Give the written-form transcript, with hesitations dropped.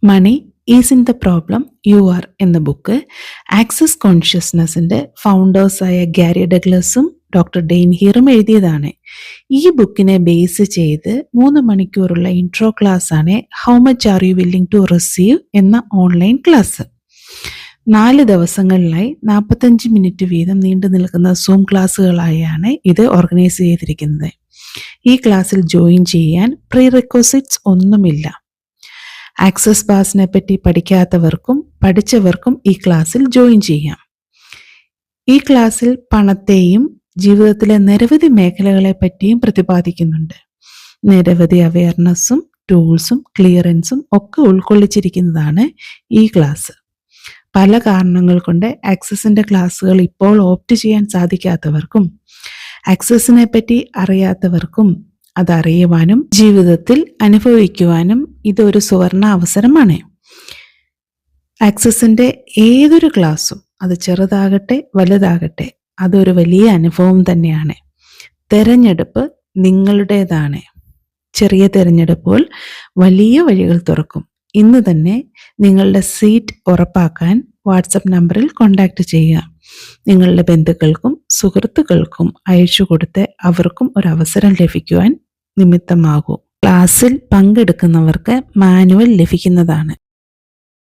Money is in the problem you are എന്ന book access കോൺഷ്യസ്നസിന്റെ ഫൗണ്ടേഴ്സായ ഗാരി ഡഗ്ലസും ഡോക്ടർ ഡെയ്ൻ ഹീറും എഴുതിയതാണ്. ഈ ബുക്കിനെ ബേസ് ചെയ്ത് 3 മണിക്കൂറുള്ള ഇൻട്രോ ക്ലാസ് ആണ് how much are you willing to receive എന്ന ഓൺലൈൻ ക്ലാസ്. 4 ദിവസങ്ങളിലായി 45 മിനിറ്റ് വീതം നീണ്ടു നിൽക്കുന്ന സൂം ക്ലാസ്സുകളായാണ് ഇത് ഓർഗനൈസ് ചെയ്തിരിക്കുന്നത്. ഈ ക്ലാസ്സിൽ ജോയിൻ ചെയ്യാൻ പ്രീ റിക്വസിറ്റ്സ് ഒന്നുമില്ല. ആക്സസ് പാസിനെ പറ്റി പഠിക്കാത്തവർക്കും പഠിച്ചവർക്കും ഈ ക്ലാസ്സിൽ ജോയിൻ ചെയ്യാം. ഈ ക്ലാസ്സിൽ പണത്തെയും ജീവിതത്തിലെ നിരവധി മേഖലകളെ പറ്റിയും പ്രതിപാദിക്കുന്നുണ്ട്. നിരവധി അവയർനെസ്സും ടൂൾസും ക്ലിയറൻസും ഒക്കെ ഉൾക്കൊള്ളിച്ചിരിക്കുന്നതാണ് ഈ ക്ലാസ്. പല കാരണങ്ങൾ കൊണ്ട് ആക്സസിന്റെ ക്ലാസ്സുകൾ ഇപ്പോൾ ഓപ്റ്റ് ചെയ്യാൻ സാധിക്കാത്തവർക്കും ആക്സസിനെ പറ്റി അറിയാത്തവർക്കും അതറിയുവാനും ജീവിതത്തിൽ അനുഭവിക്കുവാനും ഇതൊരു സുവർണ അവസരമാണ്. ആക്സസിന്റെ ഏതൊരു ക്ലാസ്സും, അത് ചെറുതാകട്ടെ വലുതാകട്ടെ, അതൊരു വലിയ അനുഭവം തന്നെയാണ്. തെരഞ്ഞെടുപ്പ് നിങ്ങളുടേതാണ്. ചെറിയ തെരഞ്ഞെടുപ്പുകൾ വലിയ വഴികൾ തുറക്കും. ഇന്ന് തന്നെ നിങ്ങളുടെ സീറ്റ് ഉറപ്പാക്കാൻ വാട്സപ്പ് നമ്പറിൽ കോൺടാക്റ്റ് ചെയ്യുക. നിങ്ങളുടെ ബന്ധുക്കൾക്കും സുഹൃത്തുക്കൾക്കും അയച്ചു കൊടുത്ത് അവർക്കും ഒരു അവസരം ലഭിക്കുവാൻ നിമിത്തമാകൂ. ക്ലാസ്സിൽ പങ്കെടുക്കുന്നവർക്ക് മാനുവൽ ലഭിക്കുന്നതാണ്.